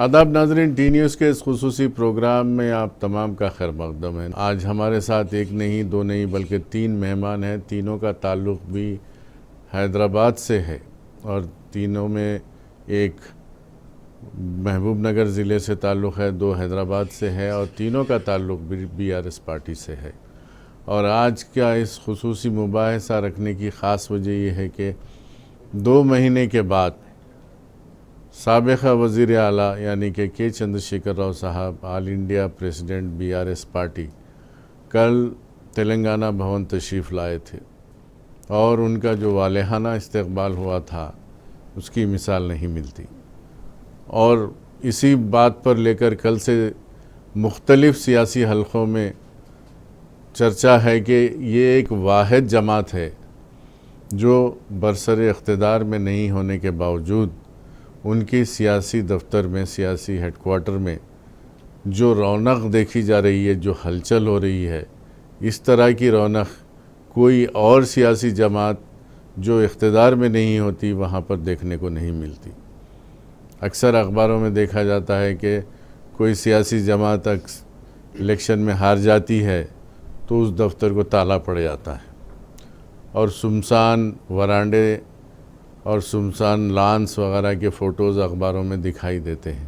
आदाब नाज़रीन, T news के इस खुसूसी प्रोग्राम में आप तमाम का खैर मक़दम है। आज हमारे साथ एक नहीं दो नहीं बल्कि तीन मेहमान हैं। तीनों का ताल्लुक़ भी हैदराबाद से है और तीनों में एक महबूब नगर ज़िले से ताल्लुक़ है, दो हैदराबाद से है और तीनों का ताल्लुक़ भी बीआरएस पार्टी से है। और आज का इस खुसूसी मुबाहिसा रखने की ख़ास वजह यह है कि 2 महीने के बाद साबिक़ा वज़ीर आला यानी कि के चंद्रशेखर राव साहब, all India president BRS party, कल तेलंगाना भवन तशरीफ़ लाए थे और उनका जो वालेहाना इस्तकबाल हुआ था उसकी मिसाल नहीं मिलती। और इसी बात पर लेकर कल से मुख्तलिफ़ सियासी हलक़ों में चर्चा है कि ये एक वाहिद जमात है जो बरसर इक़्तिदार में नहीं होने के बावजूद उनकी सियासी दफ्तर में, सियासी हेडक्वार्टर में जो रौनक देखी जा रही है, जो हलचल हो रही है, इस तरह की रौनक कोई और सियासी जमात जो इक़्तिदार में नहीं होती वहाँ पर देखने को नहीं मिलती। अक्सर अखबारों में देखा जाता है कि कोई सियासी जमात इलेक्शन में हार जाती है तो उस दफ्तर को ताला पड़ जाता है और सुनसान वरांडे और सुनसान लॉन्स वगैरह के फ़ोटोज़ अखबारों में दिखाई देते हैं।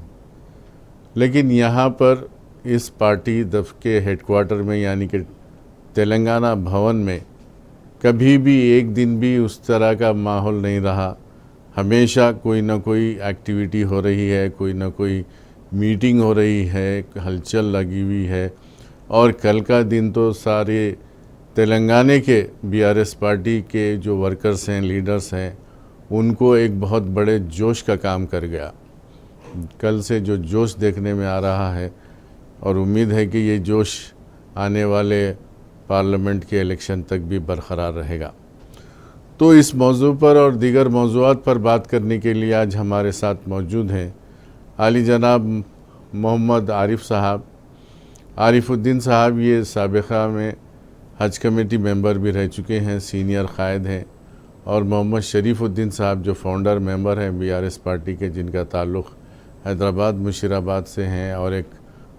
लेकिन यहाँ पर इस पार्टी के हेडक्वार्टर में यानी कि तेलंगाना भवन में कभी भी एक दिन भी उस तरह का माहौल नहीं रहा। हमेशा कोई ना कोई एक्टिविटी हो रही है, कोई ना कोई मीटिंग हो रही है, हलचल लगी हुई है। और कल का दिन तो सारे तेलंगाना के बीआरएस पार्टी के जो वर्कर्स हैं, लीडर्स हैं, उनको एक बहुत बड़े जोश का काम कर गया। कल से जो जोश देखने में आ रहा है और उम्मीद है कि ये जोश आने वाले पार्लियामेंट के इलेक्शन तक भी बरकरार रहेगा। तो इस मौजू पर और दीगर मौज़ूआत पर बात करने के लिए आज हमारे साथ मौजूद हैं आली जनाब मोहम्मद आरिफ साहब। आरिफुद्दीन साहब ये साबिक़ा में हज कमेटी मेंबर भी रह चुके हैं, सीनियर कायद हैं। और मोहम्मद शरीफुद्दीन साहब जो फाउंडर मेंबर हैं बीआरएस पार्टी के, जिनका ताल्लुक़ हैदराबाद मुशीराबाद से हैं। और एक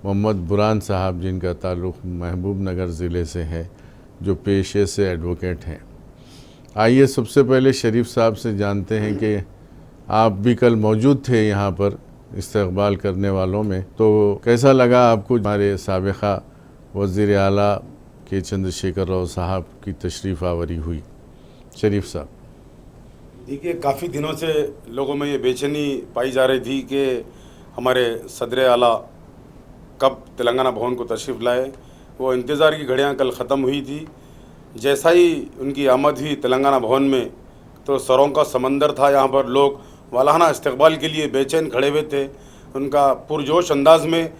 मोहम्मद बुरहान साहब जिनका ताल्लुक़ महबूब नगर ज़िले से है, जो पेशे से एडवोकेट हैं। आइए सबसे पहले शरीफ साहब से जानते हैं कि आप भी कल मौजूद थे यहाँ पर इस्तकबाल करने वालों में, तो कैसा लगा आपको हमारे साबिक़ा वज़ीर आला के चंद्रशेखर राव साहब की तशरीफ़ आवरी हुई? शरीफ साहब। देखिए, काफ़ी दिनों से लोगों में ये बेचैनी पाई जा रही थी कि हमारे सदर आला कब तेलंगाना भवन को तशरीफ़ लाए। वो इंतज़ार की घड़ियां कल ख़त्म हुई थी। जैसा ही उनकी आमद हुई तेलंगाना भवन में तो सरों का समंदर था। यहाँ पर लोग वालाना इस्तकबाल के लिए बेचैन खड़े हुए थे। उनका पुरजोश अंदाज में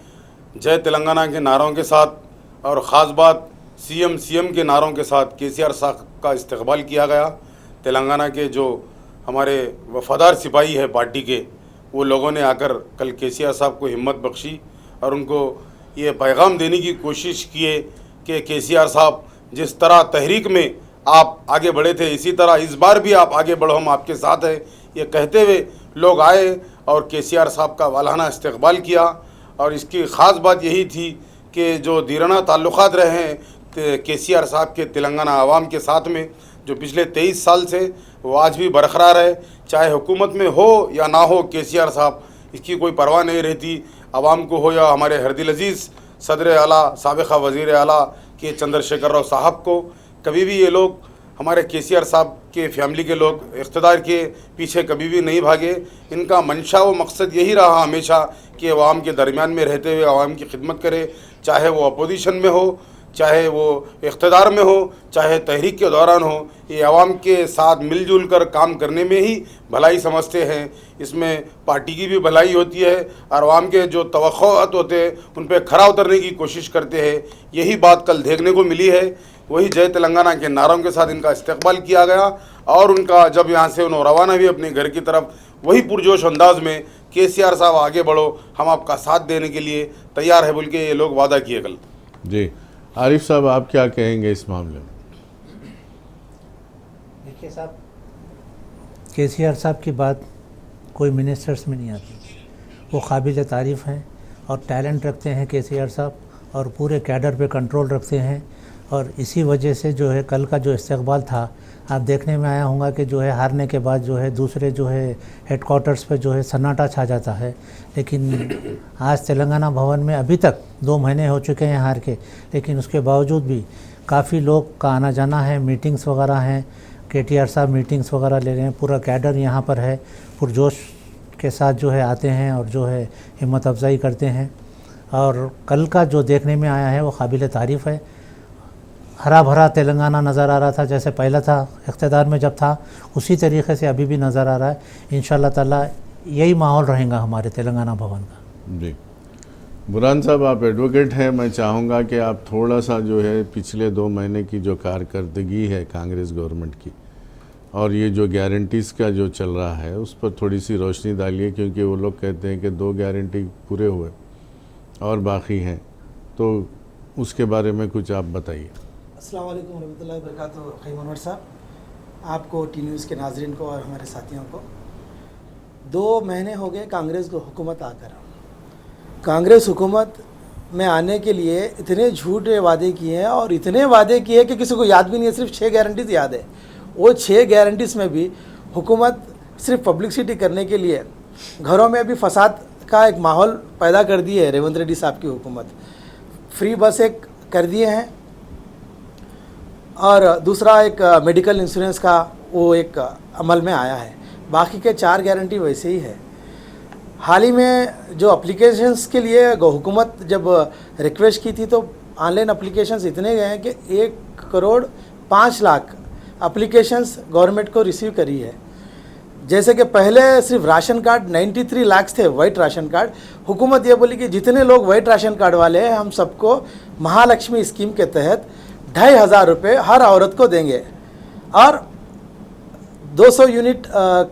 जय तेलंगाना के नारों के साथ और ख़ास बात सीएम के नारों के साथ केसीआर साहब का इस्तकबाल किया गया। तेलंगाना के जो हमारे वफ़ादार सिपाही है पार्टी के, वो लोगों ने आकर कल केसीआर साहब को हिम्मत बख्शी और उनको ये पैगाम देने की कोशिश किए कि केसीआर साहब, जिस तरह तहरीक में आप आगे बढ़े थे इसी तरह इस बार भी आप आगे बढ़ो, हम आपके साथ हैं। ये कहते हुए लोग आए और केसीआर साहब का वालाना इस्तकबाल किया। और इसकी ख़ास बात यही थी कि जो दीराना ताल्लुक़ात रहे हैं केसीआर साहब के तेलंगाना आवाम के साथ में, जो पिछले 23 साल से, वो आज भी बरकरार है। चाहे हुकूमत में हो या ना हो केसीआर साहब, इसकी कोई परवाह नहीं रहती। आवाम को हो या हमारे हरदिल अजीज़ सदर आला साबिक़ा वज़ीर आला के चंद्रशेखर राव साहब को, कभी भी ये लोग, हमारे केसीआर साहब के फैमिली के लोग इक़्तिदार के पीछे कभी भी नहीं भागे। इनका मंशा व मकसद यही रहा हमेशा कि आवाम के दरमियान में रहते हुए आवाम की खिदमत करे, चाहे वो अपोजिशन में हो, चाहे वो इक़्तिदार में हो, चाहे तहरीक के दौरान हो। ये आवाम के साथ मिलजुल कर काम करने में ही भलाई समझते हैं। इसमें पार्टी की भी भलाई होती है और आवाम के जो तवक्कुआत होते हैं उन पर खरा उतरने की कोशिश करते हैं। यही बात कल देखने को मिली है। वही जय तेलंगाना के नारों के साथ इनका इस्तकबाल किया गया और उनका जब यहाँ से उन्होंने रवाना भी अपने घर की तरफ, वही पुरजोश अंदाज में केसीआर साहब आगे बढ़ो, हम आपका साथ देने के लिए तैयार है बोल के ये लोग वादा किए कल। जी आरिफ साहब, आप क्या कहेंगे इस मामले में? देखिए साहब, केसीआर साहब की बात कोई मिनिस्टर्स में नहीं आती। वो काबिल तारीफ़ हैं और टैलेंट रखते हैं केसीआर साहब, और पूरे कैडर पे कंट्रोल रखते हैं। और इसी वजह से जो है कल का जो इस्तकबाल था, आप देखने में आया होगा कि जो है हारने के बाद जो है दूसरे जो है हेडक्वार्टर्स पे जो है सन्नाटा छा जाता है। लेकिन आज तेलंगाना भवन में अभी तक 2 महीने हो चुके हैं हार के, लेकिन उसके बावजूद भी काफ़ी लोग का आना जाना है, मीटिंग्स वगैरह हैं, केटीआर साहब मीटिंग्स वगैरह ले रहे हैं, पूरा कैडर यहाँ पर है, पुरजोश के साथ जो है आते हैं और जो है हिम्मत अफजाई करते हैं। और कल का जो देखने में आया है वो काबिल तारीफ़ है। हरा भरा तेलंगाना नज़र आ रहा था, जैसे पहला था इक़्तिदार में जब था, उसी तरीके से अभी भी नज़र आ रहा है। इंशाअल्लाह ताला यही माहौल रहेगा हमारे तेलंगाना भवन का। जी, बुरहान साहब, आप एडवोकेट हैं, मैं चाहूँगा कि आप थोड़ा सा जो है पिछले 2 महीने की जो कारकर्दगी है कांग्रेस गवर्नमेंट की और ये जो गारंटीज़ का जो चल रहा है उस पर थोड़ी सी रोशनी डालिए, क्योंकि वो लोग कहते हैं कि 2 गारंटी पूरे हुए और बाकी हैं, तो उसके बारे में कुछ आप बताइए। अस्सलाम वालेकुम रहमतुल्लाहि व बरकातहू। खैम अनवर साहब, आपको टी न्यूज़ के नाजरीन को और हमारे साथियों को 2 महीने हो गए कांग्रेस को हुकूमत आकर। कांग्रेस हुकूमत में आने के लिए इतने झूठे वादे किए हैं और इतने वादे किए कि किसी को याद भी नहीं है, सिर्फ 6 गारंटीज़ याद है। वो 6 गारंटीज़ में भी हुकूमत सिर्फ पब्लिसिटी करने के लिए घरों में भी फसाद का एक माहौल पैदा कर दिए है रेवंत रेड्डी साहब की हुकूमत। फ्री बस एक कर दिए हैं और दूसरा एक मेडिकल इंश्योरेंस का वो एक अमल में आया है। बाकी के 4 गारंटी वैसे ही है। हाल ही में जो एप्लीकेशंस के लिए हुकूमत जब रिक्वेस्ट की थी तो ऑनलाइन एप्लीकेशंस इतने गए हैं कि 1,05,00,000 एप्लीकेशंस गवर्नमेंट को रिसीव करी है। जैसे कि पहले सिर्फ राशन कार्ड 93 लाख थे, वाइट राशन कार्ड। हुकूमत ये बोली कि जितने लोग वाइट राशन कार्ड वाले हैं हम सबको महालक्ष्मी स्कीम के तहत 2,500 रुपये हर औरत को देंगे और 200 यूनिट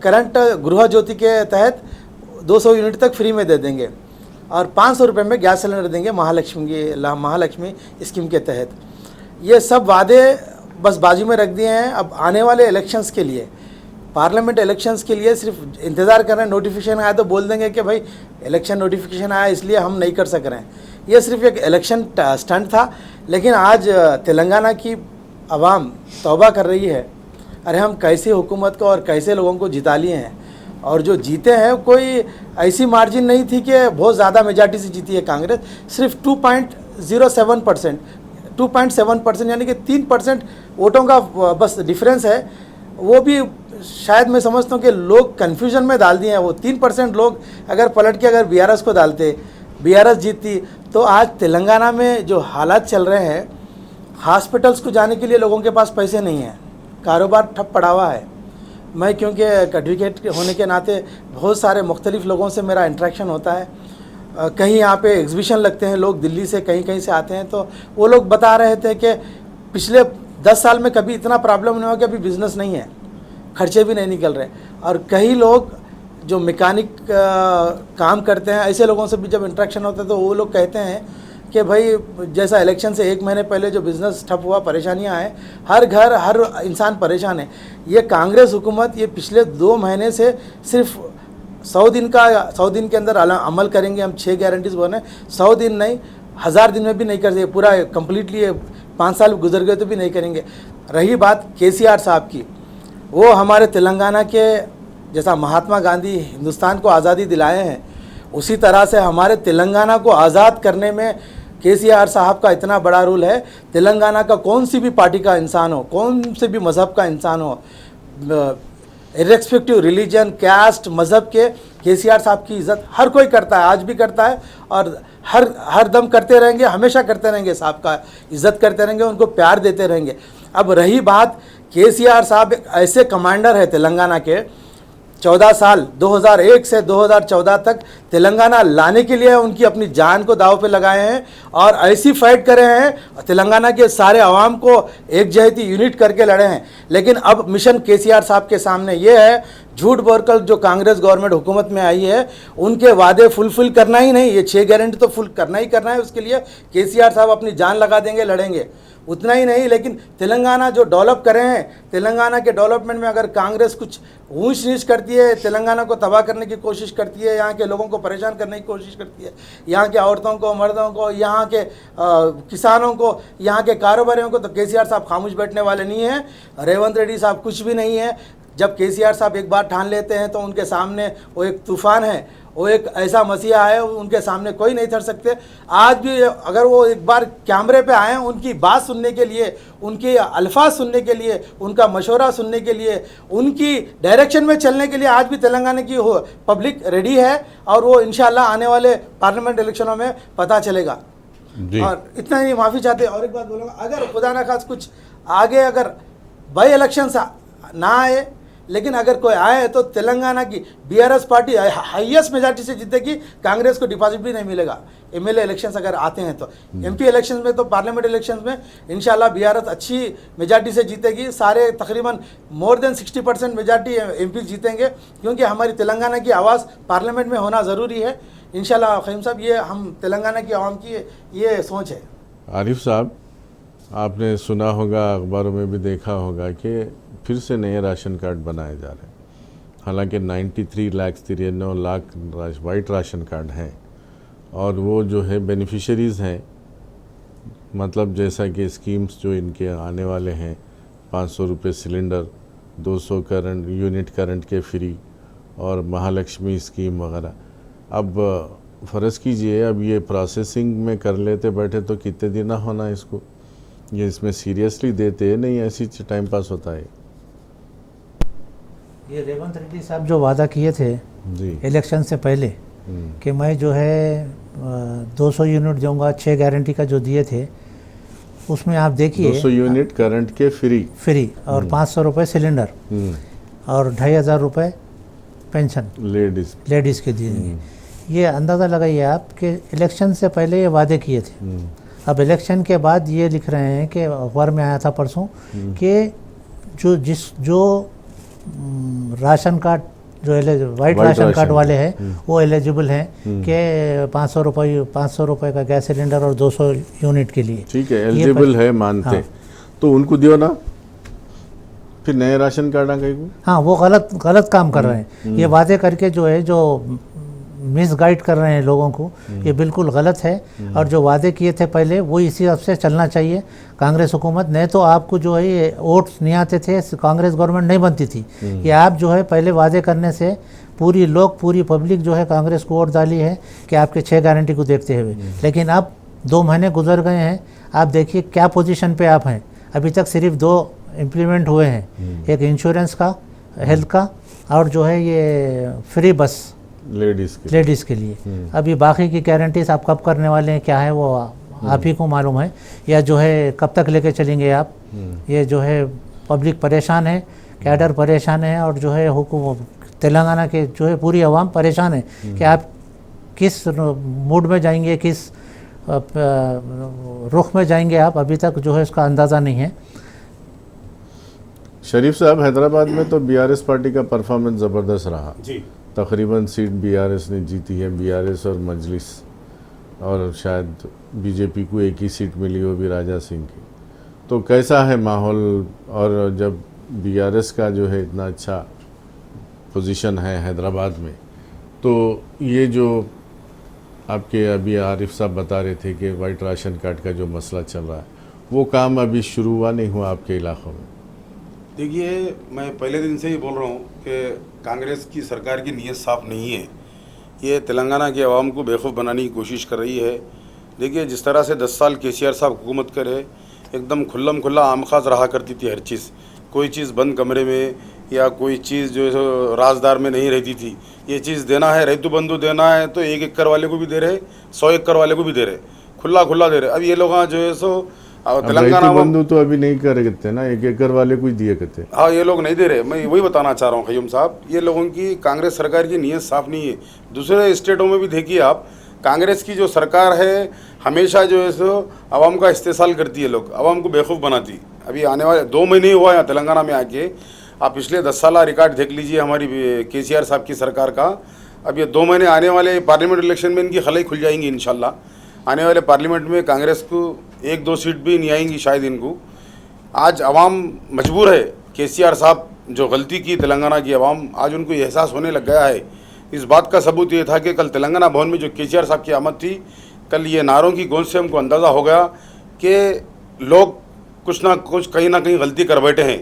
करंट गृह ज्योति के तहत 200 यूनिट तक फ्री में दे देंगे और 500 रुपये में गैस सिलेंडर देंगे महालक्ष्मी स्कीम के तहत। ये सब वादे बस बाजू में रख दिए हैं। अब आने वाले इलेक्शंस के लिए, पार्लियामेंट इलेक्शंस के लिए सिर्फ इंतज़ार कर रहे हैं। नोटिफिकेशन आया तो बोल देंगे कि भाई इलेक्शन नोटिफिकेशन आया इसलिए हम नहीं कर सक रहे हैं। ये सिर्फ एक इलेक्शन स्टंट था। लेकिन आज तेलंगाना की आवाम तौबा कर रही है, अरे हम कैसे हुकूमत को और कैसे लोगों को जिता लिए हैं। और जो जीते हैं कोई ऐसी मार्जिन नहीं थी कि बहुत ज़्यादा मेजॉरिटी से जीती है कांग्रेस। सिर्फ 2.7% यानी कि 3% वोटों का बस डिफरेंस है। वो भी शायद मैं समझता हूँ कि लोग कन्फ्यूजन में डाल दिए हैं। वो 3% लोग अगर पलट के अगर बीआरएस को डालते, बीआरएस जीतती, तो आज तेलंगाना में जो हालात चल रहे हैं, हॉस्पिटल्स को जाने के लिए लोगों के पास पैसे नहीं हैं, कारोबार ठप पड़ा हुआ है। मैं क्योंकि एडवोकेट होने के नाते बहुत सारे मुख्तलिफ लोगों से मेरा इंटरेक्शन होता है। कहीं यहाँ पे एग्जीबिशन लगते हैं, लोग दिल्ली से कहीं कहीं से आते हैं, तो वो लोग बता रहे थे कि पिछले 10 साल में कभी इतना प्रॉब्लम नहीं हुआ कि अभी बिज़नेस नहीं है, खर्चे भी नहीं निकल रहे। और कई लोग जो मैकेनिक काम करते हैं, ऐसे लोगों से भी जब इंटरेक्शन होता है तो वो लोग कहते हैं कि भाई जैसा इलेक्शन से 1 महीने पहले जो बिज़नेस ठप हुआ, परेशानियां हैं, हर घर हर इंसान परेशान है। ये कांग्रेस हुकूमत ये पिछले 2 महीने से सिर्फ 100 दिन के अंदर अमल करेंगे हम 6 गारंटीज बोले। 100 दिन नहीं, 1000 दिन में भी नहीं कर सकते, पूरा कम्प्लीटली 5 साल गुजर गए तो भी नहीं करेंगे। रही बात केसीआर साहब की, वो हमारे तेलंगाना के जैसा महात्मा गांधी हिंदुस्तान को आज़ादी दिलाए हैं, उसी तरह से हमारे तेलंगाना को आज़ाद करने में केसीआर साहब का इतना बड़ा रोल है। तेलंगाना का कौन सी भी पार्टी का इंसान हो, कौन से भी मज़हब का इंसान हो, इर्रेस्पेक्टिव रिलीजन, कैस्ट, मज़हब के, केसीआर साहब की इज़्ज़त हर कोई करता है, आज भी करता है और हर दम करते रहेंगे, हमेशा करते रहेंगे। साहब का इज़्ज़त करते रहेंगे, उनको प्यार देते रहेंगे। अब रही बात, केसीआर साहब एक ऐसे कमांडर है तेलंगाना के, 14 साल 2001 से 2014 तक तेलंगाना लाने के लिए उनकी अपनी जान को दाव पे लगाए हैं और ऐसी फाइट करे हैं, तेलंगाना के सारे आवाम को एक जहती यूनिट करके लड़े हैं। लेकिन अब मिशन केसीआर साहब के सामने ये है, झूठ बोलकर जो कांग्रेस गवर्नमेंट हुकूमत में आई है उनके वादे फुलफिल करना ही नहीं, ये 6 गारंटी तो फुल करना ही करना है। उसके लिए केसीआर साहब अपनी जान लगा देंगे, लड़ेंगे। उतना ही नहीं, लेकिन तेलंगाना जो डेवलप करे हैं, तेलंगाना के डेवलपमेंट में अगर कांग्रेस कुछ ऊंच नीच करती है, तेलंगाना को तबाह करने की कोशिश करती है, यहाँ के लोगों को परेशान करने की कोशिश करती है, यहाँ के औरतों को, मर्दों को, यहाँ के किसानों को, यहाँ के कारोबारियों को, तो केसीआर साहब खामोश बैठने वाले नहीं हैं। रेवंत रेड्डी साहब कुछ भी नहीं है। जब केसीआर साहब एक बार ठान लेते हैं तो उनके सामने वो एक तूफान है, वो एक ऐसा मसीहा है, उनके सामने कोई नहीं ठहर सकते। आज भी अगर वो एक बार कैमरे पे आए, उनकी बात सुनने के लिए, उनके अल्फाज सुनने के लिए, उनका मशवरा सुनने के लिए, उनकी डायरेक्शन में चलने के लिए आज भी तेलंगाना की पब्लिक रेडी है, और वो इंशाल्लाह आने वाले पार्लियामेंट इलेक्शनों में पता चलेगा। और इतना ही माफ़ी चाहते हैं। और एक बात बोलूँगा, अगर खुदा ना खास कुछ आगे अगर बाई इलेक्शन ना आए, लेकिन अगर कोई आए तो तेलंगाना की बीआरएस पार्टी हाईएस्ट मेजॉरिटी से जीतेगी, कांग्रेस को डिपॉजिट भी नहीं मिलेगा। एमएलए इलेक्शंस अगर आते हैं तो, एमपी इलेक्शंस में तो, पार्लियामेंट इलेक्शंस में इंशाल्लाह बीआरएस अच्छी मेजॉरिटी से जीतेगी। सारे तकरीबन मोर देन 60% मेजॉरिटी एमपी जीतेंगे, क्योंकि हमारी तेलंगाना की आवाज़ पार्लियामेंट में होना ज़रूरी है इंशाल्लाह। ख़य्यूम साहब, ये हम तेलंगाना की आवाम की ये सोच है। आरिफ साहब, आपने सुना होगा, अखबारों में भी देखा होगा कि फिर से नए राशन कार्ड बनाए जा रहे हैं। हालांकि 93 लाख वाइट राशन कार्ड हैं, और वो जो है बेनिफिशरीज़ हैं, मतलब जैसा कि स्कीम्स जो इनके आने वाले हैं, 500 रुपये सिलेंडर, 200 यूनिट करंट के फ्री, और महालक्ष्मी स्कीम वगैरह। अब फ़र्ज़ कीजिए, अब ये प्रोसेसिंग में कर लेते बैठे तो कितने दिन ना होना इसको, ये इसमें सीरियसली देते नहीं, ऐसी टाइम पास होता है। ये रेवंत रेड्डी साहब जो वादा किए थे जी इलेक्शन से पहले कि मैं जो है 200 यूनिट दूंगा, 6 गारंटी का जो दिए थे, उसमें आप देखिए 200 यूनिट करंट के फ्री और 500 रुपये सिलेंडर और 2500 रुपये पेंशन लेडीज़ के दिए। ये अंदाज़ा लगाइए आप कि इलेक्शन से पहले ये वादे किए थे। अब इलेक्शन के बाद ये लिख रहे हैं कि अखबार में आया था परसों कि जो राशन कार्ड जो वाइट राशन कार्ड वाले हैं वो एलिजिबल हैं कि 500 रुपये का गैस सिलेंडर और 200 यूनिट के लिए। ठीक है, एलिजिबल है मानते। हाँ। तो उनको दियो ना, फिर नए राशन कार्ड आ गए। हाँ, वो गलत काम कर रहे हैं। ये वादे करके जो है, जो मिसगाइड कर रहे हैं लोगों को, ये बिल्कुल गलत है। और जो वादे किए थे पहले, वो इसी हिसाब से चलना चाहिए कांग्रेस हुकूमत। नहीं तो आपको जो है ये वोट्स नहीं आते थे, कांग्रेस गवर्नमेंट नहीं बनती थी। ये आप जो है पहले वादे करने से पूरी पब्लिक जो है कांग्रेस को वोट डाली है कि आपके 6 गारंटी को देखते हुए। लेकिन अब 2 महीने गुजर गए हैं, आप देखिए क्या पोजीशन पे आप हैं। अभी तक सिर्फ 2 इम्प्लीमेंट हुए हैं, एक इंश्योरेंस का, हेल्थ का, और जो है ये फ्री बस लेडीज़ के लिए। अभी बाकी की गारंटीज आप कब करने वाले हैं, क्या है, वो आप ही को मालूम है, या जो है कब तक लेके चलेंगे आप। ये जो है पब्लिक परेशान है, कैडर परेशान है, और जो है हुकूमत तेलंगाना के जो है पूरी आवाम परेशान है कि आप किस मूड में जाएंगे, किस रुख में जाएंगे आप। अभी तक जो है उसका अंदाज़ा नहीं है। शरीफ साहब, हैदराबाद में तो बीआरएस पार्टी का परफॉर्मेंस ज़बरदस्त रहा जी। तकरीबन सीट बीआरएस ने जीती है, बीआरएस और मजलिस, और शायद बीजेपी को एक ही सीट मिली, वो भी राजा सिंह की। तो कैसा है माहौल? और जब बीआरएस का जो है इतना अच्छा पोजीशन है हैदराबाद में, तो ये जो आपके अभी आरिफ साहब बता रहे थे कि वाइट राशन कार्ड का जो मसला चल रहा है, वो काम अभी शुरू हुआ नहीं हुआ आपके इलाक़ों में? देखिए, मैं पहले दिन से ही बोल रहा हूँ कि कांग्रेस की सरकार की नीयत साफ़ नहीं है। ये तेलंगाना के अवाम को बेवकूफ़ बनाने की कोशिश कर रही है। देखिए, जिस तरह से 10 साल केसीआर साहब हुकूमत करे, एकदम खुल्ला आमखास रहा करती थी हर चीज़। कोई चीज़ बंद कमरे में या कोई चीज़ जो है राजदार में नहीं रहती थी। ये चीज़ देना है, रैतु बंधु देना है, तो 1 एकड़ वाले को भी दे रहे, 100 एकड़ वाले को भी दे रहे, खुला दे रहे। अब ये लोग जो है सो तेलंगाना बंधु तो अभी नहीं कर रहे ना, 1 एकड़ वाले को ही दिए करते। हाँ, ये लोग नहीं दे रहे। मैं वही बताना चाह रहा हूँ ख़य्यूम साहब, ये लोगों की कांग्रेस सरकार की नीयत साफ़ नहीं है। दूसरे स्टेटों में भी देखिए आप, कांग्रेस की जो सरकार है हमेशा जो है सो आवाम का इस्तेसाल करती है, लोग आवाम को बेवकूफ़ बनाती। अभी आने वाले 2 महीने हुआ यहाँ तेलंगाना में आके, आप पिछले 10 साल रिकॉर्ड देख लीजिए हमारी केसीआर साहब की सरकार का। अब ये 2 महीने आने वाले पार्लियामेंट इलेक्शन में इनकी खलाई खुल जाएंगी इंशाल्लाह। आने वाले पार्लियामेंट में कांग्रेस को एक दो सीट भी नहीं आएंगी शायद इनको। आज अवाम मजबूर है, केसीआर साहब जो गलती की तेलंगाना की अवाम, आज उनको एहसास होने लग गया है। इस बात का सबूत ये था कि कल तेलंगाना भवन में जो केसीआर साहब की आमद थी, कल ये नारों की गूंज से हमको अंदाज़ा हो गया कि लोग कुछ ना कुछ कहीं ना कहीं गलती कर बैठे हैं।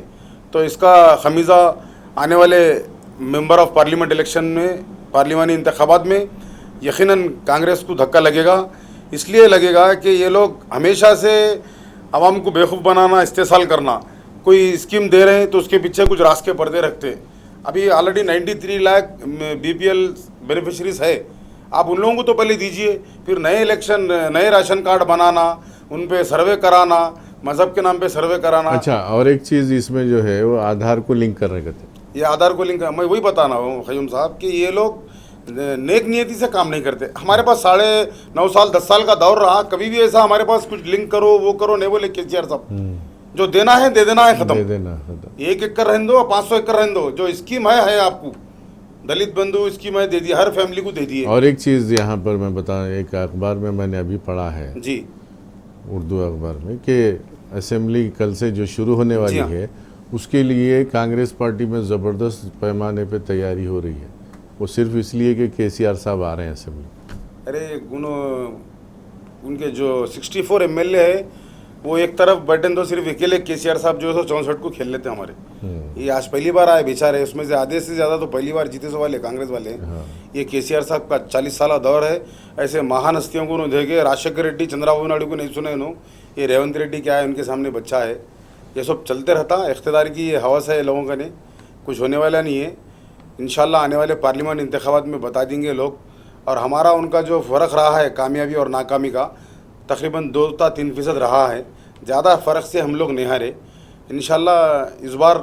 तो इसका खमीज़ा आने वाले मेंबर ऑफ पार्लियामेंट इलेक्शन में, पार्लिमानी इंतखाबात में यकीनन कांग्रेस को धक्का लगेगा। इसलिए लगेगा कि ये लोग हमेशा से आवाम को बेवकूफ़ बनाना, इस्तेसाल करना, कोई स्कीम दे रहे हैं तो उसके पीछे कुछ रास के पर्दे रखते हैं। अभी ऑलरेडी 93 लाख BPL बेनिफिशरीज है, आप उन लोगों को तो पहले दीजिए, फिर नए इलेक्शन, नए राशन कार्ड बनाना, उन पे सर्वे कराना, मज़हब के नाम पे सर्वे कराना। अच्छा, और एक चीज़ इसमें जो है वो आधार को लिंक करने का था। ये आधार को लिंक, मैं वही बताना हूँ ख़यूम साहब कि ये लोग नेक नियति से काम नहीं करते। हमारे पास 9.5 साल 10 साल का दौर रहा, कभी भी ऐसा हमारे पास कुछ लिंक करो वो करो नहीं बोले केसीआर साहब। जो देना है दे देना है, खत्म। 1 एकड़ रहने दो, 500 एकड़ रहने दो, जो स्कीम है आपको, दलित बंधु स्कीम है, दे दी, हर फैमिली को दे दी है। और एक चीज़ यहाँ पर मैं बताऊँ, एक अखबार में मैंने अभी पढ़ा है जी, उर्दू अखबार में, कि असेंबली कल से जो शुरू होने वाली है उसके लिए कांग्रेस पार्टी में ज़बरदस्त पैमाने पे तैयारी हो रही है। वो सिर्फ इसलिए कि केसीआर साहब आ रहे हैं असेंबली। अरे उनके जो 64 MLA है वो एक तरफ बैठे तो सिर्फ अकेले केसीआर साहब जो है 64 को खेल लेते हमारे। ये आज पहली बार आए बेचारे, उसमें से आधे से ज़्यादा तो पहली बार जीते सो वाले कांग्रेस वाले। ये केसीआर साहब का 40 साल दौर है। ऐसे महान हस्तियों को देखे, राजशेखर रेड्डी, चंद्रबाबू नायडू को नहीं सुने नो, ये रेवंत रेड्डी क्या है, उनके सामने बच्चा है। ये सब चलते रहता, इख्तियार की ये हवस है लोगों का, नहीं कुछ होने वाला नहीं है। इंशाल्लाह आने वाले पार्लियामेंट इंतखाबात में बता देंगे लोग। और हमारा उनका जो फ़र्क रहा है कामयाबी और नाकामी का, तकरीबन 2-3% रहा है, ज़्यादा फ़र्क से हम लोग नहीं हारे। इंशाल्लाह इस बार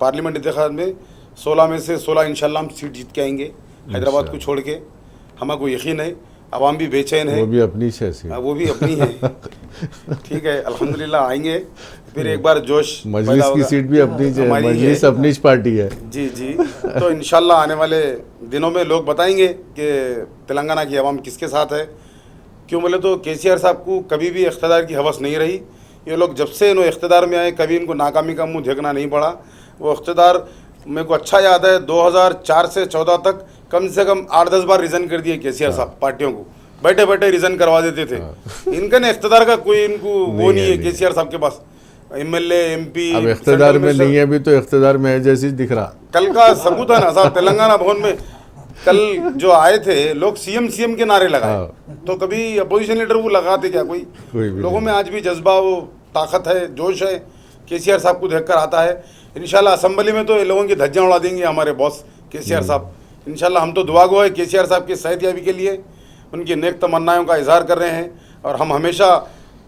पार्लियामेंट इंतखाबात में 16 में से 16 इंशाल्लाह हम सीट जीत के आएंगे, हैदराबाद को छोड़ के। हमको यकीन है, आवाम भी बेचैन है, वो भी अपनी शैसी, वो भी अपनी है। ठीक है, अल्हम्दुलिल्लाह आएंगे फिर एक बार जोश। मजलिस की सीट भी अपनी, मजलिस अपनी पार्टी है। जी जी, तो इंशाल्लाह आने वाले दिनों में लोग बताएंगे कि तेलंगाना की आवाम किसके साथ है। क्यों बोले तो केसीआर साहब को कभी भी इख्तियार की हवस नहीं रही। ये लोग जब से इन्होंने इख्तियार में आए, कभी इनको नाकामी का मुंह देखना नहीं पड़ा। वो इख्तियार मेरे को अच्छा याद है, 2004 से 14 तक कम से कम 8-10 बार रिज़ाइन कर दिए केसीआर साहब पार्टियों को, बैठे बैठे रिज़ाइन करवा देते थे। इनका ने इख्तियार का कोई इनको वो नहीं है केसीआर साहब के पास। MLA MP अब इख्तियार में नहीं है भी तो इख्तियार में है जैसी दिख रहा। कल का सबूत है ना साहब, तेलंगाना भवन में कल जो आए थे लोग CM के नारे लगाए, तो कभी अपोजिशन लीडर वो लगाते क्या? कोई लोगों में आज भी जज्बा, वो ताकत है, जोश है, केसीआर साहब को देखकर आता है। इंशाल्लाह असेंबली में तो ये लोगों की धज्जियां उड़ा देंगे हमारे बॉस केसीआर साहब। इंशाल्लाह हम तो दुआ गो है केसीआर साहब की सेहतयाबी के लिए, उनकी नेक तमन्नाओं का इजहार कर रहे हैं। और हम हमेशा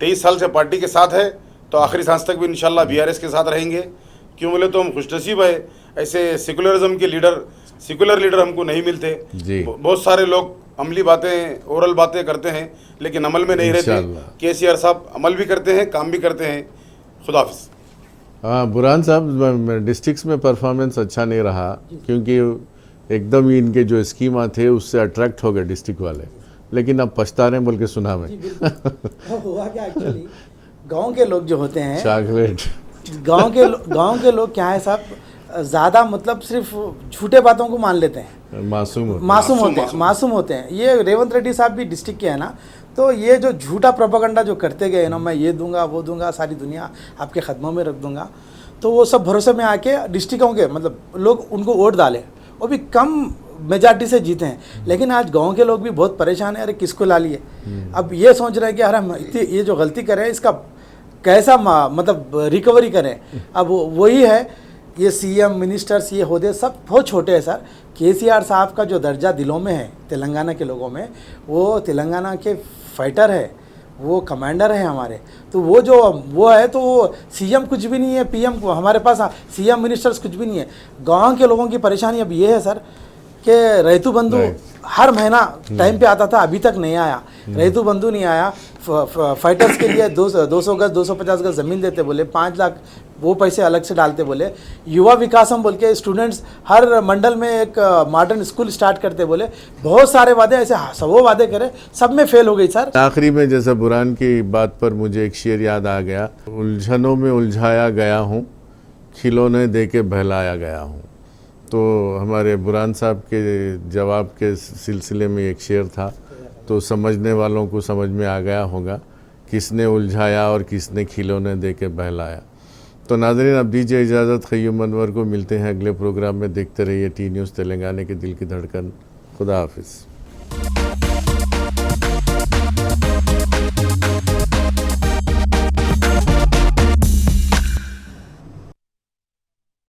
23 साल से पार्टी के साथ है, तो आखिरी सांस तक भी इंशाल्लाह BRS के साथ रहेंगे। क्यों बोले तो हम खुशनसीब है, ऐसे सेकुलरिज्म के सेकुलर लीडर हमको नहीं मिलते। बहुत सारे लोग अमली बातें, ओरल बातें करते हैं, लेकिन अमल में नहीं रहते। केसीआर साहब अमल भी करते हैं, काम भी करते हैं। खुदा हाफिज़। हाँ बुरहान साहब, डिस्ट्रिक्ट्स में परफॉर्मेंस अच्छा नहीं रहा, क्योंकि एकदम ही इनके जो स्कीमा थे उससे अट्रैक्ट हो गए डिस्ट्रिक्ट वाले, लेकिन अब पछता रहे बोल के सुना मैं। हुआ क्या एक्चुअली, गांव के लोग जो होते हैं, चॉकलेट, गांव के लोग क्या है साहब, ज़्यादा मतलब सिर्फ झूठे बातों को मान लेते हैं, मासूम होते हैं। ये रेवंत रेड्डी साहब भी डिस्ट्रिक्ट के हैं ना, तो ये जो झूठा प्रोपेगेंडा जो करते गए ना, मैं ये दूंगा वो दूंगा, सारी दुनिया आपके कदमों में रख दूंगा, तो वो सब भरोसे में आके डिस्ट्रिक्टों के मतलब लोग उनको वोट डाले, वो भी कम मेजॉरिटी से जीते हैं। लेकिन आज गांव के लोग भी बहुत परेशान हैं, अरे किसको ला लिए। अब ये सोच रहे हैं कि अरे हम ये जो गलती करें इसका कैसा मतलब रिकवरी करें। अब वही है, ये CM मिनिस्टर्स ये होदे सब बहुत छोटे हैं सर। केसीआर साहब का जो दर्जा दिलों में है तेलंगाना के लोगों में, वो तेलंगाना के फाइटर है, वो कमांडर है हमारे। तो वो है तो वो CM कुछ भी नहीं है, PM को हमारे पास CM मिनिस्टर्स कुछ भी नहीं है। गांव के लोगों की परेशानी अब ये है सर कि रैतु बंधु हर महीना टाइम पे आता था, अभी तक नहीं आया। रैतु बंधु नहीं आया। फाइटर्स के लिए 200 गज 250 गज ज़मीन देते बोले, 5 लाख वो पैसे अलग से डालते बोले। युवा विकासम बोल के स्टूडेंट्स हर मंडल में एक मॉडर्न स्कूल स्टार्ट करते बोले। बहुत सारे वादे ऐसे सबो वादे करे, सब में फेल हो गई सर। आखिरी में जैसे बुरहान की बात पर मुझे एक शेर याद आ गया, उलझनों में उलझाया गया हूँ, खिलौने दे के बहलाया गया हूँ। तो हमारे बुरहान साहब के जवाब के सिलसिले में एक शेर था, तो समझने वालों को समझ में आ गया होगा किसने उलझाया और किसने खिलौने दे के बहलाया। तो नाज़रीन, अब दीजिए इजाज़त। क़य्यूम अनवर को मिलते हैं अगले प्रोग्राम में। देखते रहिए टी न्यूज़ तेलंगाना की दिल की धड़कन। खुदा हाफिज़।